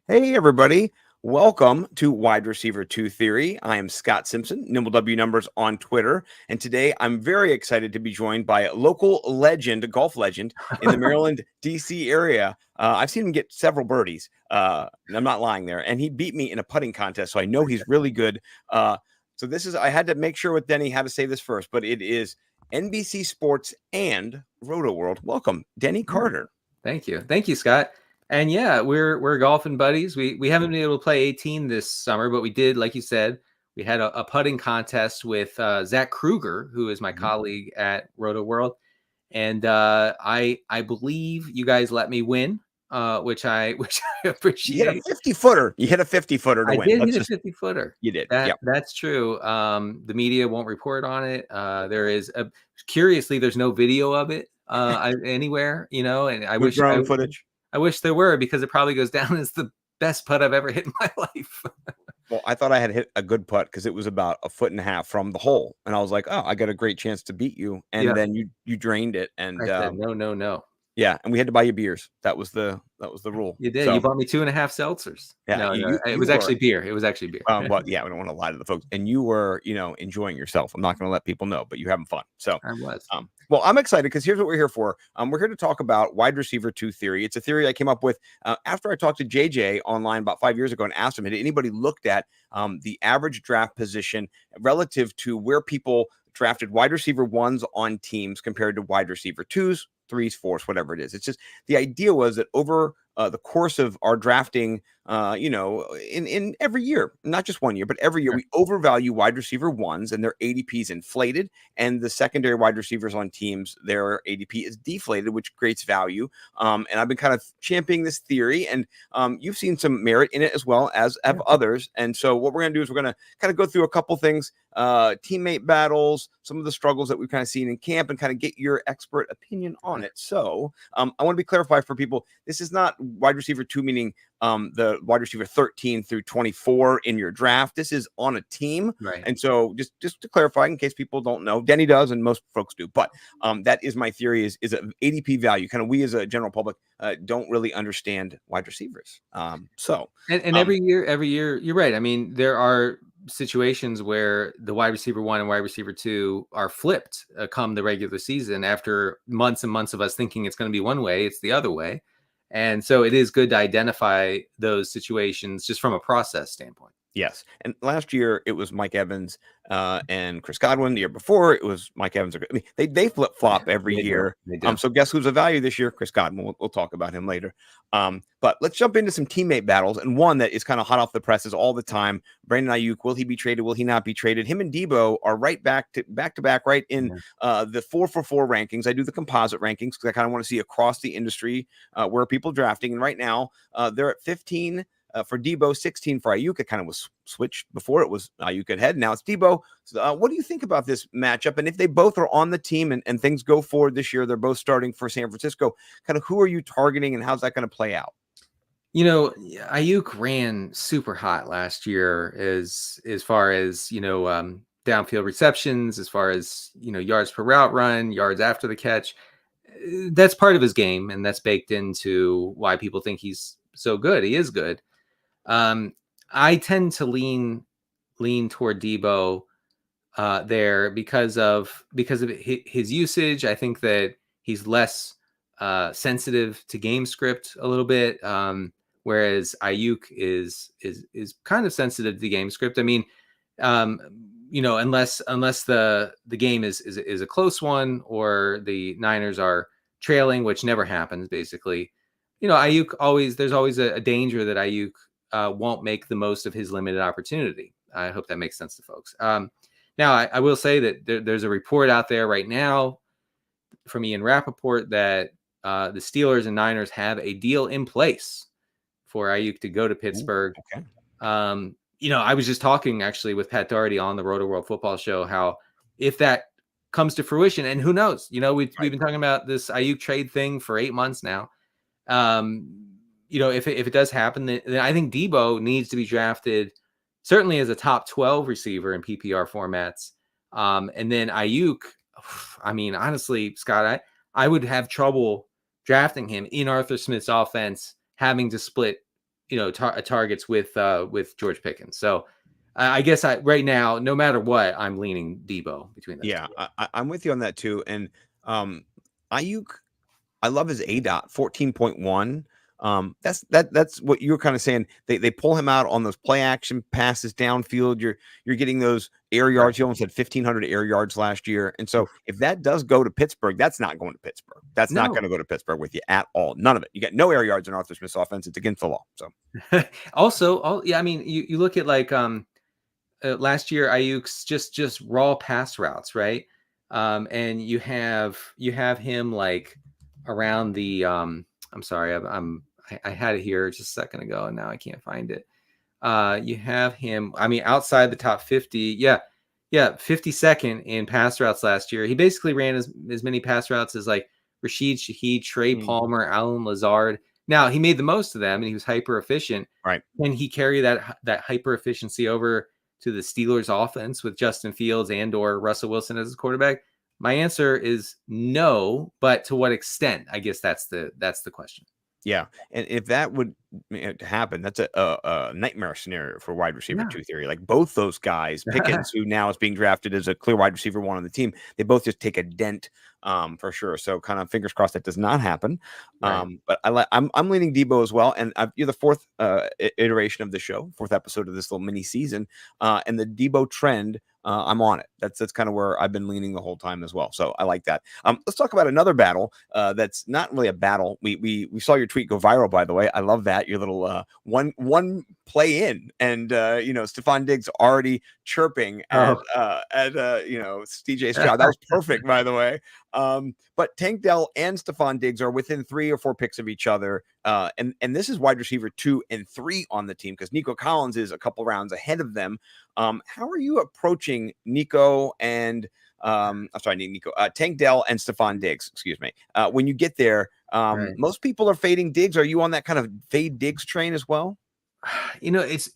Hey, everybody. Welcome to Wide Receiver 2 Theory. I am Scott Simpson, Nimble W Numbers on Twitter. And today I'm very excited to be joined by a local legend, a golf legend in the Maryland, D.C. area. I've seen him get several birdies. I'm not lying there. And he beat me in a putting contest, so I know he's really good. I had to make sure with Denny how to say this first, but it is NBC Sports and Rotoworld. Welcome, Denny Carter. Thank you, Scott. And yeah, we're golfing buddies. We haven't been able to play 18 this summer, but we did, like you said, we had a putting contest with Zach Kruger, who is my colleague at Rotoworld, and I believe you guys let me win, which I appreciate. You hit a 50-footer. You hit a 50-footer to I win. did hit a 50-footer. You did. That's true. The media won't report on it. Curiously, there's no video of it anywhere, and I wish drone footage. I wish there were, because it probably goes down as the best putt I've ever hit in my life. Well, I thought I had hit a good putt because it was about a foot and a half from the hole, and I was like, "Oh, I got a great chance to beat you." And then you drained it, and I said, no. Yeah, and we had to buy you beers. That was the rule. You did. So, You bought me 2.5 seltzers. Yeah, It was actually beer. It was actually beer. Well, yeah, we don't want to lie to the folks. And you were, enjoying yourself. I'm not going to let people know, but you're having fun. So I was. Well, I'm excited because here's what we're here for. We're here to talk about wide receiver 2 theory. It's a theory I came up with after I talked to JJ online about 5 years ago and asked him, had anybody looked at the average draft position relative to where people drafted wide receiver 1s on teams compared to wide receiver 2s, 3s, 4s, whatever it is. It's just the idea was that over the course of our drafting, in every year, not just 1 year, but every year, we overvalue wide receiver 1s and their ADP is inflated, and the secondary wide receivers on teams, their ADP is deflated, which creates value. And I've been kind of championing this theory, and you've seen some merit in it as well as have others. And so what we're going to do is we're going to kind of go through a couple things, teammate battles, some of the struggles that we've kind of seen in camp, and kind of get your expert opinion on it. So I want to be clarified for people. This is not wide receiver 2, meaning the wide receiver 13 through 24 in your draft. This is on a team. Right. And so just to clarify, in case people don't know, Denny does, and most folks do, but that is my theory, is an ADP value. Kind of, we as a general public don't really understand wide receivers. And every year, you're right. I mean, there are situations where the wide receiver 1 and wide receiver 2 are flipped come the regular season. After months and months of us thinking it's going to be one way, it's the other way. And so it is good to identify those situations just from a process standpoint. Yes. And last year it was Mike Evans and Chris Godwin. The year before it was Mike Evans. I mean, they flip flop every year. So guess who's a value this year? Chris Godwin. We'll talk about him later. But let's jump into some teammate battles, and one that is kind of hot off the presses all the time. Brandon Ayuk, will he be traded? Will he not be traded? Him and Debo are right back to back, right in the 4-for-4 rankings. I do the composite rankings because I kind of want to see across the industry where people drafting. And right now they're at 15. For Debo, 16 for Ayuk. It kind of was switched before. It was Ayuk at head. Now it's Debo. So, what do you think about this matchup? And if they both are on the team and things go forward this year, they're both starting for San Francisco, kind of who are you targeting and how's that going to play out? Ayuk ran super hot last year as far as, downfield receptions, as far as, yards per route run, yards after the catch. That's part of his game, and that's baked into why people think he's so good. He is good. I tend to lean toward Debo there because of his usage. I think that he's less sensitive to game script a little bit, whereas Ayuk is kind of sensitive to the game script. I mean, unless the game is a close one or the Niners are trailing, which never happens, basically. Ayuk there's always a danger that Ayuk won't make the most of his limited opportunity. I hope that makes sense to folks. Now, I will say that there's a report out there right now from Ian Rappaport that the Steelers and Niners have a deal in place for Ayuk to go to Pittsburgh. Ooh, okay. I was just talking actually with Pat Doherty on the Rotoworld Football Show how if that comes to fruition, and who knows, we've been talking about this Ayuk trade thing for 8 months now. If it does happen, then I think Debo needs to be drafted certainly as a top 12 receiver in PPR formats. And then Ayuk, I mean, honestly, Scott, I would have trouble drafting him in Arthur Smith's offense, having to split, targets with George Pickens. So I guess right now, no matter what, I'm leaning Debo between those Yeah, two. I'm with you on that too. And um, Ayuk, I love his A dot 14.1. That's what you were kind of saying. They pull him out on those play action passes downfield. You're getting those air Right. yards. He almost had 1,500 air yards last year. And so Oof. if that does go to Pittsburgh, that's not going to Pittsburgh. That's not going No. to go to Pittsburgh with you at all. None of it. You got no air yards in Arthur Smith's offense. It's against the law. So Also, yeah, I mean, you look at like last year Ayuk's just raw pass routes, right? And you have him like around the I'm sorry, I had it here just a second ago and now I can't find it. You have him, I mean, outside the top 50. Yeah, 52nd in pass routes last year. He basically ran as many pass routes as like Rashid Shaheed, Trey Palmer, Alan Lazard. Now he made the most of them and he was hyper efficient. right. Can he carry that hyper efficiency over to the Steelers offense with Justin Fields and or Russell Wilson as his quarterback? My answer is no, but to what extent? I guess that's the question. Yeah, and if that would happen, that's a nightmare scenario for wide receiver Yeah. two theory. Like both those guys, Pickens, who now is being drafted as a clear wide receiver one on the team, they both just take a dent for sure. So kind of fingers crossed that does not happen. Right. But I'm leaning Debo as well, and you're the fourth iteration of the show, fourth episode of this little mini season, and the Debo trend. I'm on it. That's kind of where I've been leaning the whole time as well. So I like that. Let's talk about another battle that's not really a battle. We saw your tweet go viral, by the way. I love that, your little one play in, and Stephon Diggs already chirping at CJ Stroud. That was perfect, by the way. But Tank Dell and Stephon Diggs are within 3 or 4 picks of each other. And this is wide receiver 2 and 3 on the team because Nico Collins is a couple rounds ahead of them. How are you approaching Nico and Tank Dell and Stephon Diggs, excuse me. When you get there, Right. most people are fading Diggs. Are you on that kind of fade Diggs train as well? It's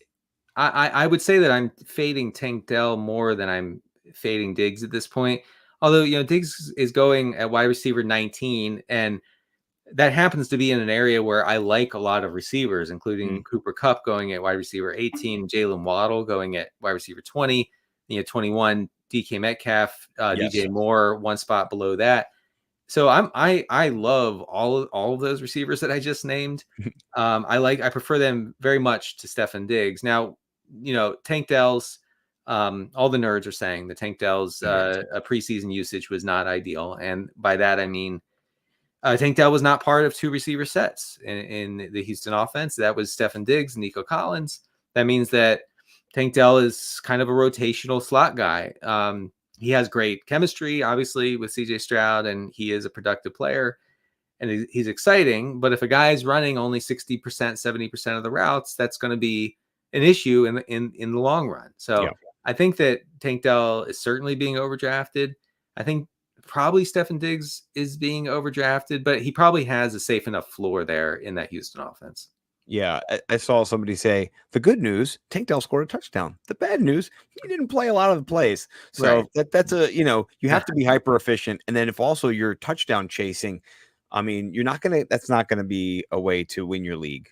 I would say that I'm fading Tank Dell more than I'm fading Diggs at this point. Although, Diggs is going at wide receiver 19, and that happens to be in an area where I like a lot of receivers, including Cooper Kupp going at wide receiver 18, Jalen Waddle going at wide receiver 20, 21, DK Metcalf, Yes. DJ Moore, one spot below that. So I love all of those receivers that I just named. I prefer them very much to Stefan Diggs. Now, Tank Dell's all the nerds are saying that Tank Dell's preseason usage was not ideal, and by that I mean Tank Dell was not part of 2 receiver sets in the Houston offense. That was Stefan Diggs and Nico Collins. That means that Tank Dell is kind of a rotational slot guy. He has great chemistry, obviously, with CJ Stroud, and he is a productive player, and he's exciting. But if a guy is running only 60%, 70% of the routes, that's going to be an issue in the long run. So Yeah. I think that Tank Dell is certainly being overdrafted. I think probably Stefan Diggs is being overdrafted, but he probably has a safe enough floor there in that Houston offense. Yeah, I saw somebody say the good news: Tank Dell scored a touchdown. The bad news: he didn't play a lot of the plays. So Right. that's you have to be hyper efficient, and then if also you're touchdown chasing, I mean, you're not gonna. That's not gonna be a way to win your league.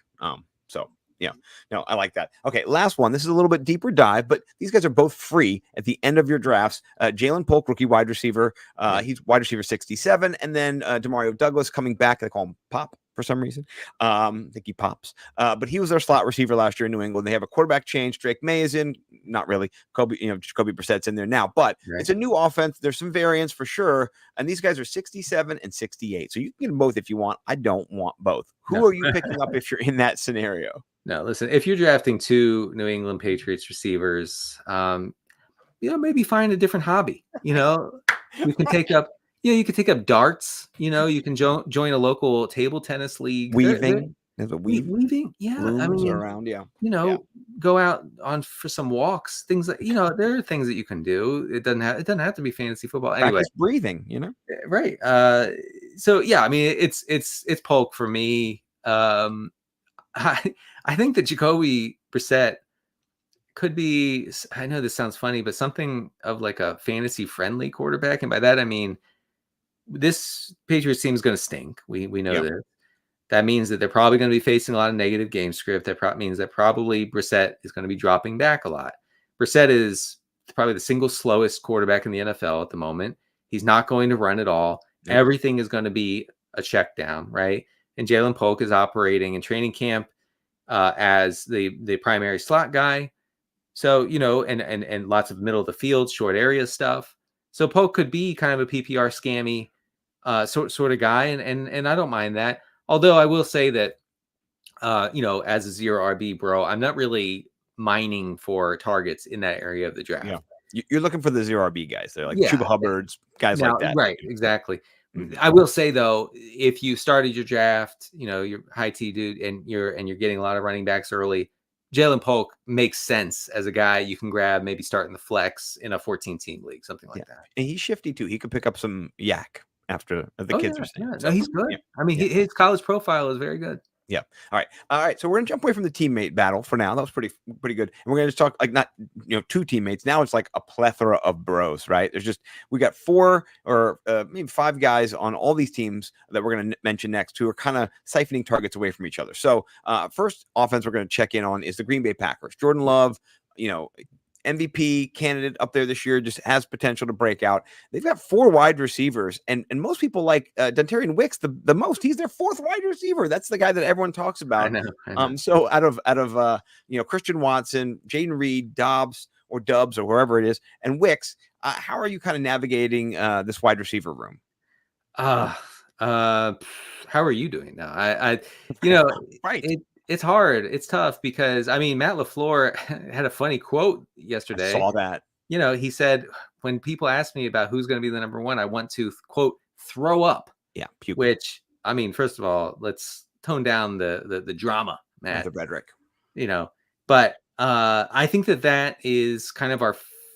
So yeah, no, I like that. Okay, last one. This is a little bit deeper dive, but these guys are both free at the end of your drafts. Jalen Polk, rookie wide receiver. He's wide receiver 67, and then Demario Douglas coming back. They call him Pop for some reason. I think he pops. But he was their slot receiver last year in New England. They have a quarterback change. Drake May is in. Not really. Jacoby Brissett's in there now. But it's a new offense. There's some variance for sure. And these guys are 67 and 68. So you can get them both if you want. I don't want both. Who are you picking up if you're in that scenario? No, listen, if you're drafting 2 New England Patriots receivers, maybe find a different hobby. You can take up you can take up darts. You can join a local table tennis league. Weaving. There's a weave. Weaving. Yeah. I Looms mean, around. Yeah. go out for some walks, things that, there are things that you can do. It doesn't have to be fantasy football. Anyway, Practice breathing, right. So yeah, I mean, it's Polk for me. I think that Jacoby Brissett could be, I know this sounds funny, but something of like a fantasy friendly quarterback. And by that, I mean, this Patriots team is going to stink. We know this. That means that they're probably going to be facing a lot of negative game script. That means that probably Brissett is going to be dropping back a lot. Brissett is probably the single slowest quarterback in the NFL at the moment. He's not going to run at all. Nope. Everything is going to be a check down, right? And Jalen Polk is operating in training camp as the primary slot guy. So, and lots of middle of the field, short area stuff. So Polk could be kind of a PPR scammy sort of guy, and I don't mind that. Although I will say that, as a zero RB bro, I'm not really mining for targets in that area of the draft. Yeah. You're looking for the zero RB guys. They're like Chuba Hubbards, guys like that. Right, exactly. Mm-hmm. I will say though, if you started your draft, you're high T dude, and you're getting a lot of running backs early, Jalen Polk makes sense as a guy you can grab, maybe start in the flex in a 14-team league, something like that. And he's shifty too. He could pick up some yak after the kids are saying. Yeah. So, no, he's good. I mean, his college profile is very good. Yeah. All right. So we're gonna jump away from the teammate battle for now. That was pretty good. And we're gonna just talk like not two teammates. Now it's like a plethora of bros, right? We got 4 or maybe 5 guys on all these teams that we're gonna mention next who are kind of siphoning targets away from each other. So first offense we're gonna check in on is the Green Bay Packers. Jordan Love, MVP candidate up there this year, just has potential to break out. They've got 4 wide receivers, and most people like Dontarian Wicks the most. He's their 4th wide receiver. That's the guy that everyone talks about. I know. So out of Christian Watson, Jaden Reed, Dobbs or Dubs or wherever it is, and Wicks, how are you kind of navigating this wide receiver room? How are you doing now? Right. It's hard. It's tough because Matt LaFleur had a funny quote yesterday. I saw that. He said, when people ask me about who's going to be the number 1, I want to quote throw up. Yeah, puke. Which first of all, let's tone down the drama, Matt. The rhetoric. But I think that is kind of our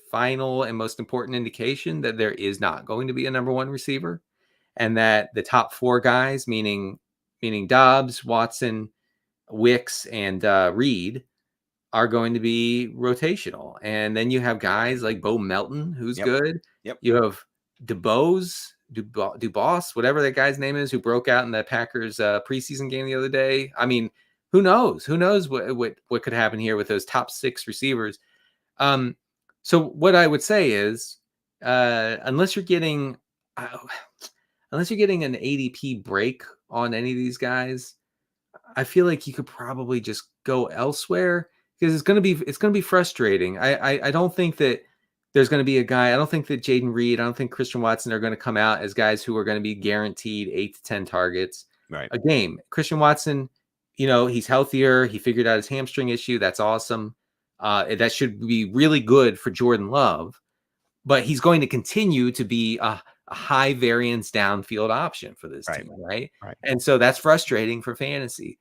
final and most important indication that there is not going to be a number 1 receiver, and that the top 4 guys, meaning Dobbs, Watson, Wicks, and Reed, are going to be rotational. And then you have guys like Bo Melton, who's good. Yep. You have Dubose, whatever that guy's name is, who broke out in the Packers preseason game the other day. Who knows? Who knows what could happen here with those top 6 receivers? So what I would say is, unless you're getting an ADP break on any of these guys, I feel like you could probably just go elsewhere, because it's going to be frustrating. I don't think that there's going to be a guy. I don't think that Jaden Reed, I don't think Christian Watson are going to come out as guys who are going to be guaranteed 8 to 10 targets a game. Christian Watson, he's healthier. He figured out his hamstring issue. That's awesome. That should be really good for Jordan Love, but he's going to continue to be a high variance downfield option for this team, right? And so that's frustrating for fantasy.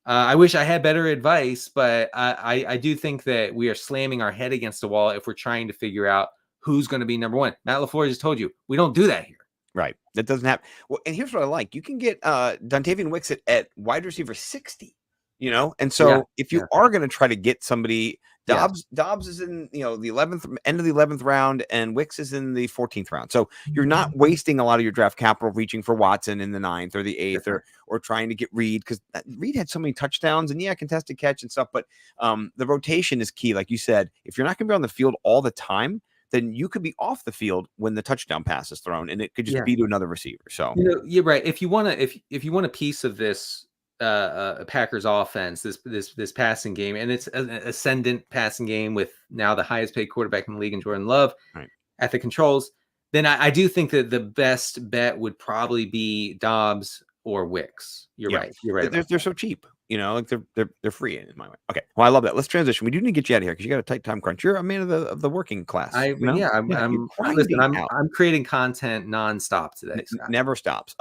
I wish I had better advice, but I do think that we are slamming our head against the wall if we're trying to figure out who's going to be number 1. Matt LaFleur just told you we don't do that here. Right. That doesn't happen. Well, and here's what I like. You can get Dontavian Wicks at wide receiver 60, and so if you are going to try to get somebody, Dobbs is in the 11th end of the 11th round, and Wicks is in the 14th round. So you're not wasting a lot of your draft capital reaching for Watson in the 9th or the 8th or trying to get Reed, because Reed had so many touchdowns and contested catch and stuff. But the rotation is key, like you said. If you're not going to be on the field all the time, then you could be off the field when the touchdown pass is thrown, and it could just be to another receiver. So you're right. If you want a piece of this Packers offense, this passing game, and it's an ascendant passing game with now the highest paid quarterback in the league in Jordan Love at the controls, then I do think that the best bet would probably be Dobbs or Wicks. You're right. They're so cheap. Like they're free in my way. Okay. Well, I love that. Let's transition. We do need to get you out of here because you got a tight time crunch. You're a man of the working class. I'm creating content nonstop today. Never stops.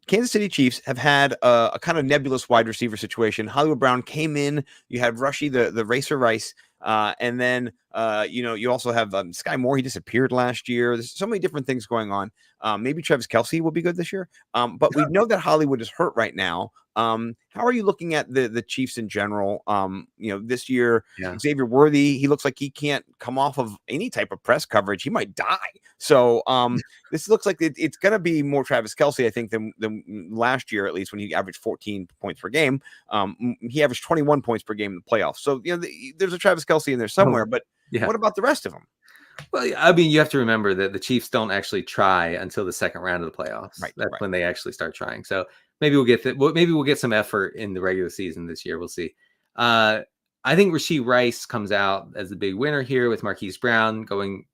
Kansas City Chiefs have had a kind of nebulous wide receiver situation. Hollywood Brown came in. You had Rushy, the racer Rice, and then You also have Sky Moore. He disappeared last year. There's so many different things going on. Maybe Travis Kelce will be good this year. But we know that Hollywood is hurt right now. How are you looking at the Chiefs in general? This year, Yeah. Xavier Worthy, he looks like he can't come off of any type of press coverage. He might die. So this looks like it's going to be more Travis Kelce, I think, than last year, at least when he averaged 14 points per game. He averaged 21 points per game in the playoffs. So, there's a Travis Kelce in there somewhere, but Yeah. what about the rest of them? Well, I mean, you have to remember that the Chiefs don't actually try until the second round of the playoffs. Right, That's right. when they actually start trying. So maybe we'll get some effort in the regular season this year. We'll see. I think Rashee Rice comes out as the big winner here with Marquise Brown going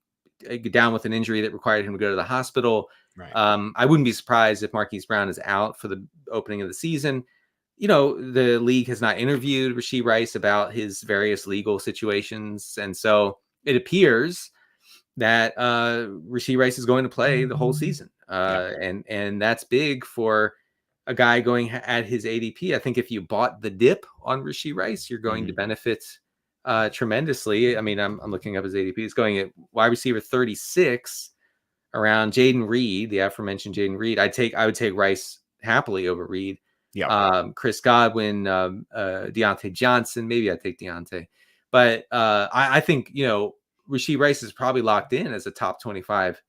down with an injury that required him to go to the hospital. Right. I wouldn't be surprised if Marquise Brown is out for the opening of the season. The league has not interviewed Rashee Rice about his various legal situations. And so it appears that Rashee Rice is going to play the whole season. And that's big for a guy going at his ADP. I think if you bought the dip on Rashee Rice, you're going to benefit tremendously. I mean, I'm looking up his ADP. It's going at wide receiver 36 around Jaden Reed, the aforementioned Jaden Reed. I would take Rice happily over Reed. Yeah. Chris Godwin, Deontay Johnson. Maybe I'd take Deontay. But I think, Rashee Rice is probably locked in as a top 25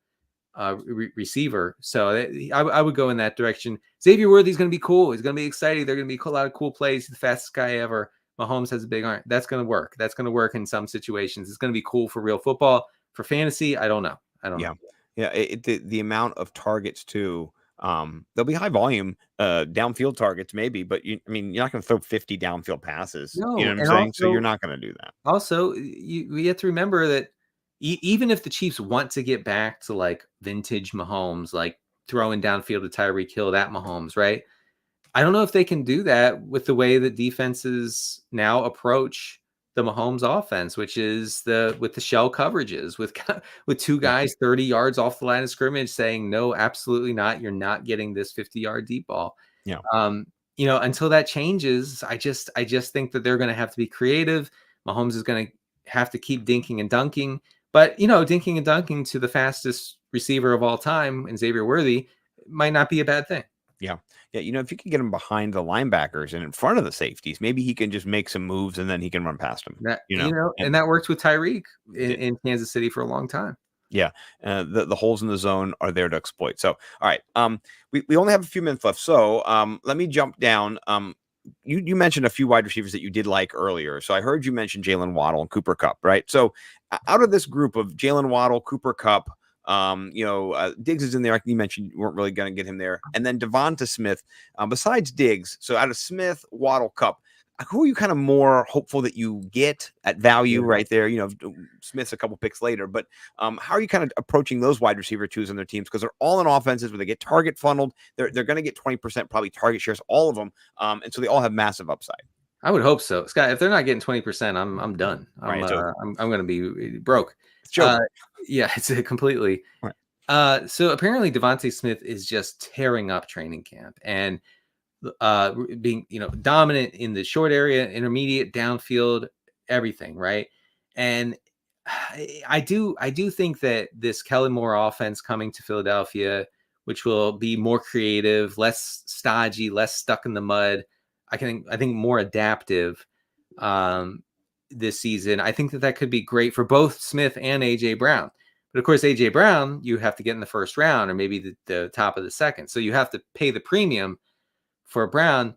receiver. So I would go in that direction. Xavier Worthy is going to be cool. He's going to be exciting. They're going to be a lot of cool plays. He's the fastest guy ever. Mahomes has a big arm. That's going to work. That's going to work in some situations. It's going to be cool for real football. For fantasy, I don't know. know. Yeah. The amount of targets too. There'll be high volume downfield targets maybe, but you're not going to throw 50 downfield passes. No, you know what I'm and saying? So also- you're not going to do that. Also, we have to remember that even if the Chiefs want to get back to like vintage Mahomes, like throwing downfield to Tyreek Hill, that Mahomes, right? I don't know if they can do that with the way that defenses now approach the Mahomes offense, which is with the shell coverages, with two guys 30 yards off the line of scrimmage saying, no, absolutely not. You're not getting this 50-yard deep ball. Yeah. Until that changes, I just think that they're going to have to be creative. Mahomes is going to have to keep dinking and dunking, but dinking and dunking to the fastest receiver of all time in Xavier Worthy might not be a bad thing. Yeah. If you can get him behind the linebackers and in front of the safeties, maybe he can just make some moves and then he can run past them. And that worked with Tyreek in Kansas City for a long time. Yeah. The holes in the zone are there to exploit. So, all right. We only have a few minutes left. So, let me jump down. You mentioned a few wide receivers that you did like earlier. So I heard you mention Jalen Waddle and Cooper Kupp, right? So out of this group of Jalen Waddle, Cooper Kupp, Diggs is in there. You mentioned you weren't really going to get him there. And then Devonta Smith, besides Diggs. So out of Smith, Waddle, Kupp, who are you kind of more hopeful that you get at value right there? Smith's a couple picks later, but how are you kind of approaching those wide receiver twos on their teams? Because they're all in offenses where they get target funneled. They're going to get 20% probably target shares, all of them. And so they all have massive upside. I would hope so, Scott. If they're not getting 20%, I'm done. I'm going to be broke. Yeah, it's completely. Right. So apparently Devonta Smith is just tearing up training camp and being dominant in the short area, intermediate, downfield, everything, right? And I do think that this Kellen Moore offense coming to Philadelphia, which will be more creative, less stodgy, less stuck in the mud, I think more adaptive this season. I think that could be great for both Smith and AJ Brown. But of course, AJ Brown, you have to get in the first round or maybe the top of the second. So you have to pay the premium for Brown.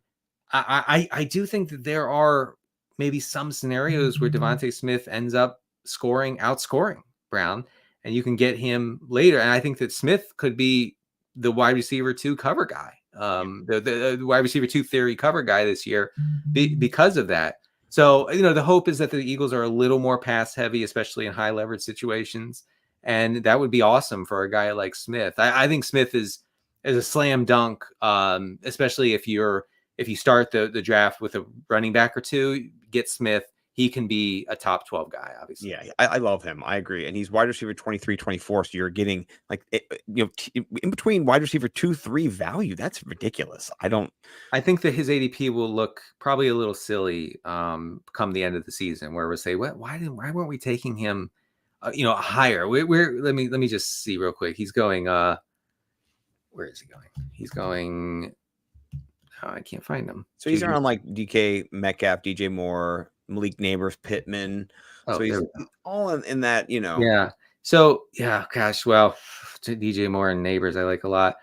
I do think that there are maybe some scenarios where Devonta Smith ends up outscoring Brown, and you can get him later. And I think that Smith could be the wide receiver 2 cover guy, the wide receiver 2 theory cover guy this year because of that. So, the hope is that the Eagles are a little more pass heavy, especially in high leverage situations. And that would be awesome for a guy like Smith. I think Smith is a slam dunk, especially if you start the draft with a running back or two, get Smith. he can be a top 12 guy, obviously. Yeah, I love him. I agree. And he's wide receiver 23, 24. So you're getting like, in between wide receiver 2, 3 value. That's ridiculous. I think that his ADP will look probably a little silly come the end of the season, where we'll say, why weren't we taking him, higher? Let me just see real quick. He's going, where is he going? He's going, I can't find him. So he's around like DK Metcalf, DJ Moore, Malik Neighbors, Pittman. So he's all in that, Yeah. So yeah, gosh, well, DJ Moore and Neighbors I like a lot.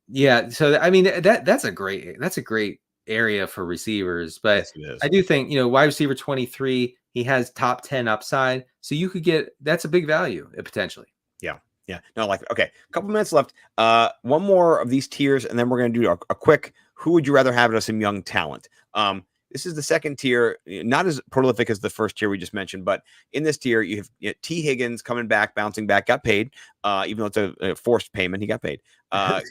Yeah. So I mean that's a great area for receivers, but yes, I do think wide receiver 23, he has top 10 upside, so you could get that's a big value potentially. Yeah. No, like, okay, a couple minutes left. One more of these tiers, and then we're going to do a quick, who would you rather have as some young talent? This is the second tier, not as prolific as the first tier we just mentioned, but in this tier, you have T. Higgins coming back, bouncing back, got paid, even though it's a forced payment, he got paid.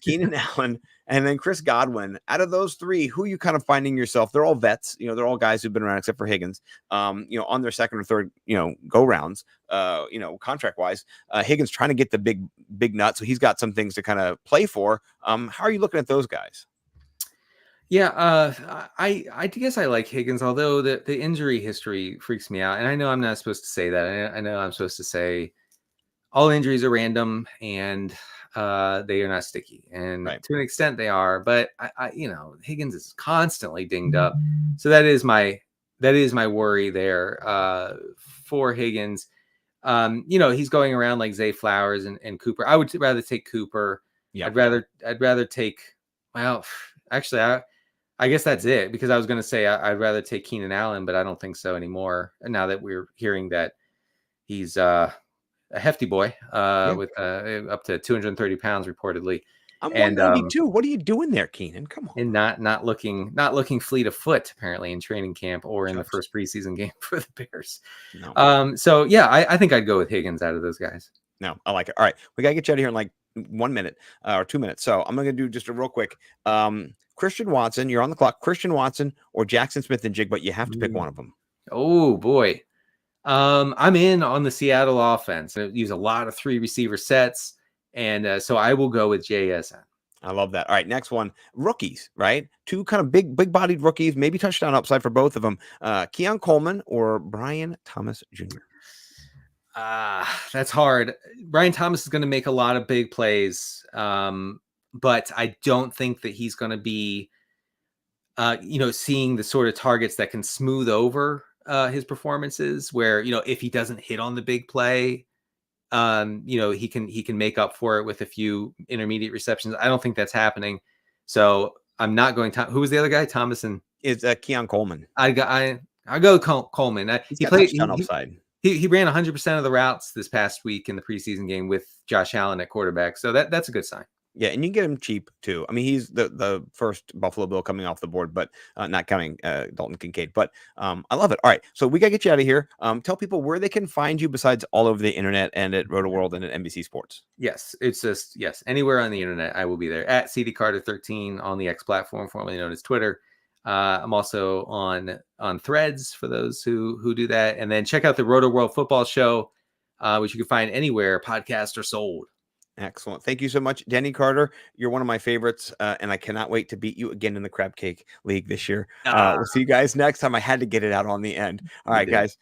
Keenan Allen, and then Chris Godwin. Out of those three, who are you kind of finding yourself? They're all vets, they're all guys who've been around except for Higgins, on their second or third, go rounds, contract wise. Higgins trying to get the big nut, so he's got some things to kind of play for. How are you looking at those guys? Yeah, I guess I like Higgins, although the injury history freaks me out. And I know I'm not supposed to say that. I know I'm supposed to say all injuries are random and they are not sticky. And right. To an extent they are, but I Higgins is constantly dinged up. So that is my worry there for Higgins. He's going around like Zay Flowers and Cooper. I would rather take Cooper. Yeah. I'd rather take, well, actually, I guess that's it, because I was going to say I'd rather take Keenan Allen, but I don't think so anymore. And now that we're hearing that he's a hefty boy with up to 230 pounds reportedly. I'm 192. What are you doing there, Keenan? Come on. And not looking fleet of foot apparently in training camp or in the first preseason game for the Bears. No. So yeah, I think I'd go with Higgins out of those guys. No, I like it. All right, we gotta get you out of here in like 1 minute or 2 minutes. So I'm gonna do just a real quick. Christian Watson, you're on the clock. Christian Watson or Jackson Smith and Jig, but you have to pick one of them. Oh boy. I'm in on the Seattle offense. I use a lot of 3 receiver sets, and so I will go with JSN. I love that. All right, next one, rookies, right? 2 kind of big-bodied rookies, maybe touchdown upside for both of them. Keon Coleman or Brian Thomas Jr. That's hard. Brian Thomas is going to make a lot of big plays, but I don't think that he's going to be, seeing the sort of targets that can smooth over his performances, where if he doesn't hit on the big play, he can make up for it with a few intermediate receptions. I don't think that's happening, so I'm not going to. Who was the other guy? Thomas and is Keon Coleman. I go Coleman. He played upside. He ran 100% of the routes this past week in the preseason game with Josh Allen at quarterback, so that's a good sign. Yeah, and you can get him cheap too. I mean, he's the first Buffalo Bill coming off the board, but not counting Dalton Kincaid. But I love it. All right, so we gotta get you out of here. Tell people where they can find you besides all over the internet and at Rotoworld and at NBC Sports. Yes, it's just anywhere on the internet I will be there at CD Carter 13 on the X platform, formerly known as Twitter. I'm also on Threads for those who do that, and then check out the Rotoworld Football Show, which you can find anywhere podcasts are sold. Excellent. Thank you so much, Denny Carter. You're one of my favorites, and I cannot wait to beat you again in the Crab Cake League this year. We'll see you guys next time. I had to get it out on the end. All right, guys.